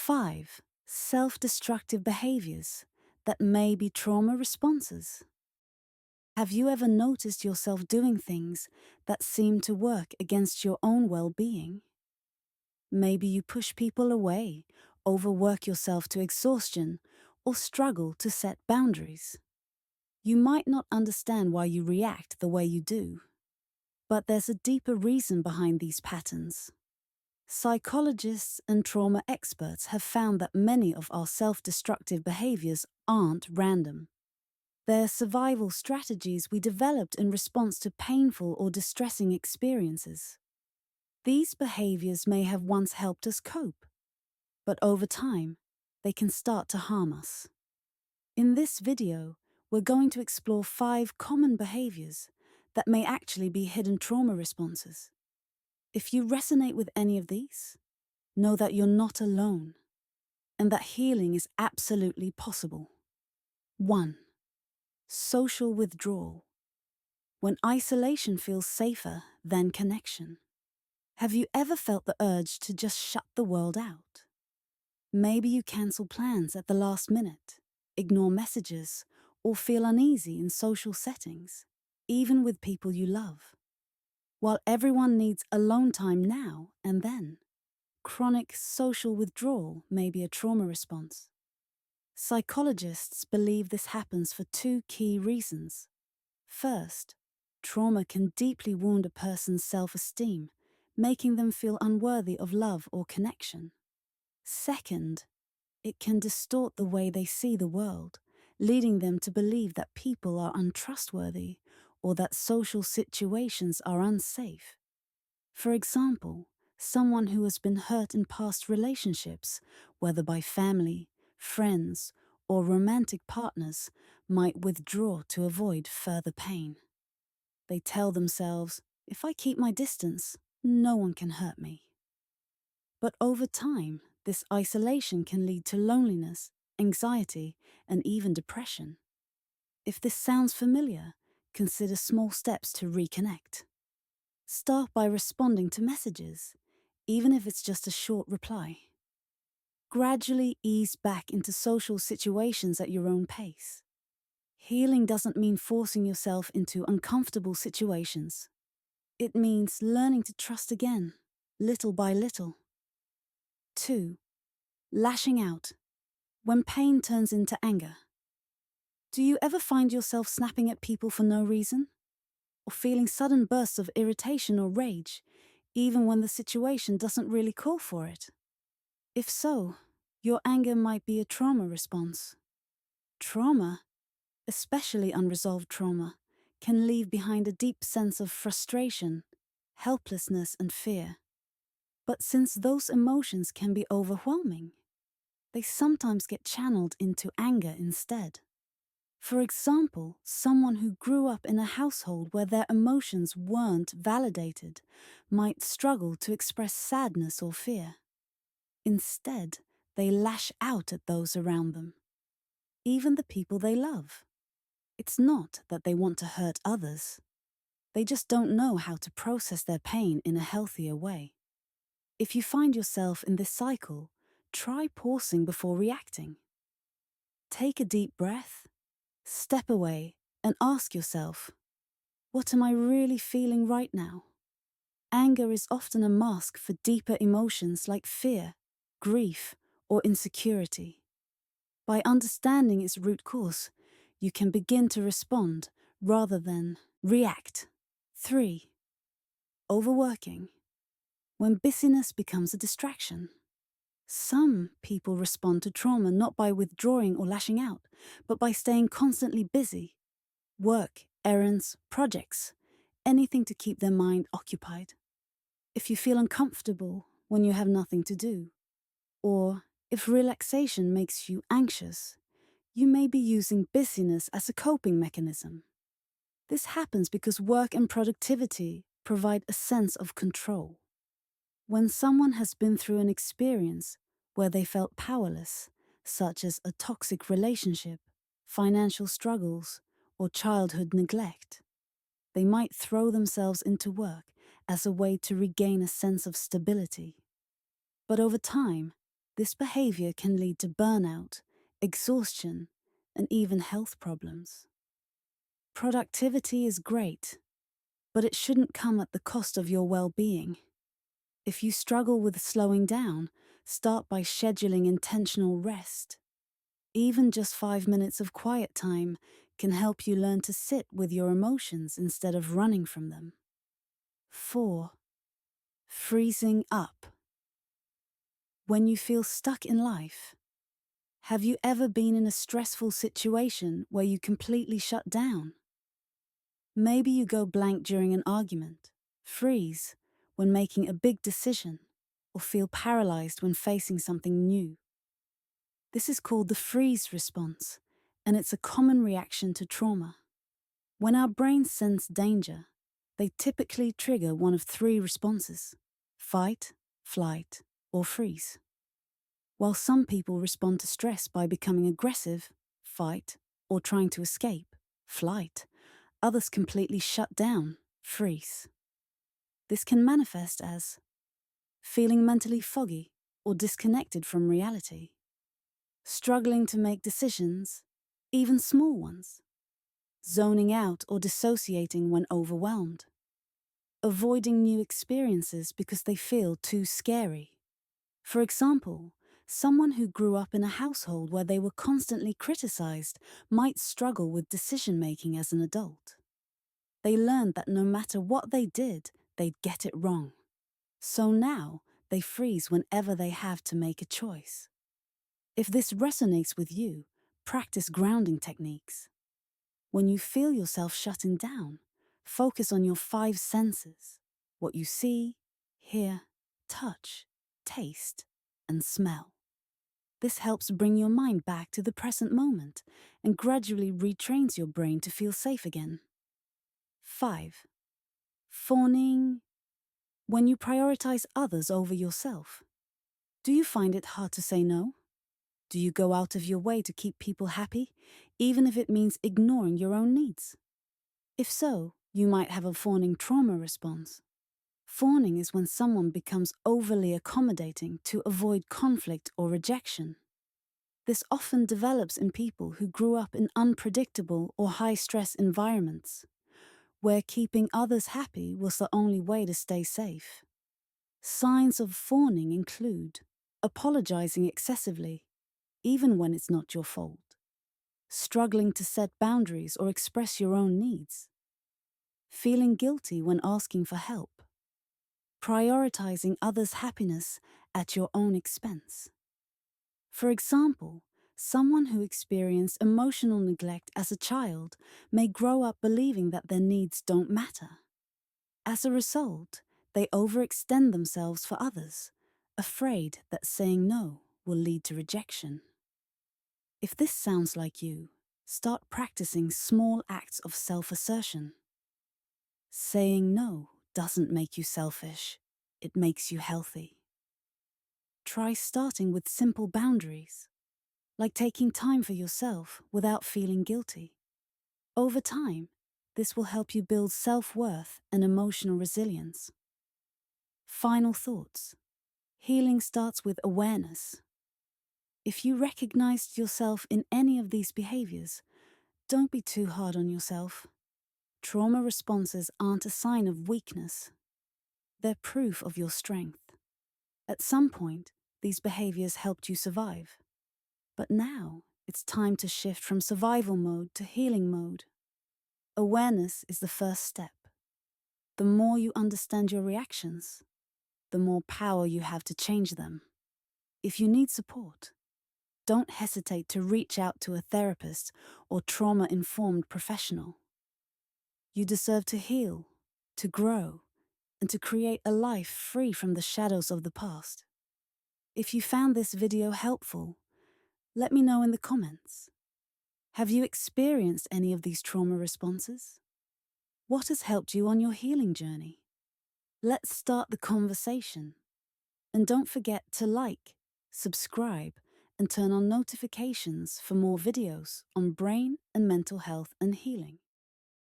5 self-destructive behaviors that may be trauma responses. Have you ever noticed yourself doing things that seem to work against your own well-being? Maybe you push people away, overwork yourself to exhaustion, or struggle to set boundaries. You might not understand why you react the way you do, but there's a deeper reason behind these patterns. Psychologists and trauma experts have found that many of our self-destructive behaviors aren't random. They're survival strategies we developed in response to painful or distressing experiences. These behaviors may have once helped us cope, but over time, they can start to harm us. In this video, we're going to explore 5 common behaviors that may actually be hidden trauma responses. If you resonate with any of these, know that you're not alone and that healing is absolutely possible. 1. Social withdrawal. When isolation feels safer than connection. Have you ever felt the urge to just shut the world out? Maybe you cancel plans at the last minute, ignore messages, or feel uneasy in social settings, even with people you love. While everyone needs alone time now and then, chronic social withdrawal may be a trauma response. Psychologists believe this happens for 2 key reasons. First, trauma can deeply wound a person's self-esteem, making them feel unworthy of love or connection. Second, it can distort the way they see the world, leading them to believe that people are untrustworthy or that social situations are unsafe. For example, someone who has been hurt in past relationships, whether by family, friends, or romantic partners, might withdraw to avoid further pain. They tell themselves, if I keep my distance, no one can hurt me. But over time, this isolation can lead to loneliness, anxiety, and even depression. If this sounds familiar, consider small steps to reconnect. Start by responding to messages, even if it's just a short reply. Gradually ease back into social situations at your own pace. Healing doesn't mean forcing yourself into uncomfortable situations. It means learning to trust again, little by little. 2. Lashing out. When pain turns into anger. Do you ever find yourself snapping at people for no reason? Or feeling sudden bursts of irritation or rage, even when the situation doesn't really call for it? If so, your anger might be a trauma response. Trauma, especially unresolved trauma, can leave behind a deep sense of frustration, helplessness, and fear. But since those emotions can be overwhelming, they sometimes get channeled into anger instead. For example, someone who grew up in a household where their emotions weren't validated might struggle to express sadness or fear. Instead, they lash out at those around them, even the people they love. It's not that they want to hurt others. They just don't know how to process their pain in a healthier way. If you find yourself in this cycle, try pausing before reacting. Take a deep breath, step away, and ask yourself, what am I really feeling right now? Anger is often a mask for deeper emotions like fear, grief, or insecurity. By understanding its root cause, you can begin to respond rather than react. 3. Overworking. When busyness becomes a distraction. Some people respond to trauma not by withdrawing or lashing out, but by staying constantly busy. Work, errands, projects, anything to keep their mind occupied. If you feel uncomfortable when you have nothing to do, or if relaxation makes you anxious, you may be using busyness as a coping mechanism. This happens because work and productivity provide a sense of control. When someone has been through an experience where they felt powerless, such as a toxic relationship, financial struggles, or childhood neglect, they might throw themselves into work as a way to regain a sense of stability. But over time, This behavior can lead to burnout, exhaustion, and even health problems. Productivity is great, but it shouldn't come at the cost of your well-being. If you struggle with slowing down, start by scheduling intentional rest. Even just 5 minutes of quiet time can help you learn to sit with your emotions instead of running from them. 4. Freezing up. When you feel stuck in life, have you ever been in a stressful situation where you completely shut down? Maybe you go blank during an argument, freeze when making a big decision, or feel paralyzed when facing something new. This is called the freeze response, and it's a common reaction to trauma. When our brains sense danger, they typically trigger one of 3 responses: fight, flight, or freeze. While some people respond to stress by becoming aggressive, fight, or trying to escape, flight, others completely shut down, freeze. This can manifest as feeling mentally foggy or disconnected from reality, struggling to make decisions, even small ones, zoning out or dissociating when overwhelmed, avoiding new experiences because they feel too scary. For example, someone who grew up in a household where they were constantly criticized might struggle with decision-making as an adult. They learned that no matter what they did, they'd get it wrong. So now, they freeze whenever they have to make a choice. If this resonates with you, practice grounding techniques. When you feel yourself shutting down, focus on your 5 senses: what you see, hear, touch, taste, and smell. This helps bring your mind back to the present moment and gradually retrains your brain to feel safe again. 5. Fawning. When you prioritize others over yourself, do you find it hard to say no? Do you go out of your way to keep people happy, even if it means ignoring your own needs? If so, you might have a fawning trauma response. Fawning is when someone becomes overly accommodating to avoid conflict or rejection. This often develops in people who grew up in unpredictable or high-stress environments, where keeping others happy was the only way to stay safe. Signs of fawning include apologizing excessively, even when it's not your fault, struggling to set boundaries or express your own needs, feeling guilty when asking for help, prioritizing others' happiness at your own expense. For example, someone who experienced emotional neglect as a child may grow up believing that their needs don't matter. As a result, they overextend themselves for others, afraid that saying no will lead to rejection. If this sounds like you, start practicing small acts of self-assertion. Saying no doesn't make you selfish, it makes you healthy. Try starting with simple boundaries, like taking time for yourself without feeling guilty. Over time, this will help you build self-worth and emotional resilience. Final thoughts. Healing starts with awareness. If you recognized yourself in any of these behaviors, don't be too hard on yourself. Trauma responses aren't a sign of weakness. They're proof of your strength. At some point, these behaviors helped you survive. But now, it's time to shift from survival mode to healing mode. Awareness is the first step. The more you understand your reactions, the more power you have to change them. If you need support, don't hesitate to reach out to a therapist or trauma-informed professional. You deserve to heal, to grow, and to create a life free from the shadows of the past. If you found this video helpful, let me know in the comments. Have you experienced any of these trauma responses? What has helped you on your healing journey? Let's start the conversation. And don't forget to like, subscribe, and turn on notifications for more videos on brain and mental health and healing.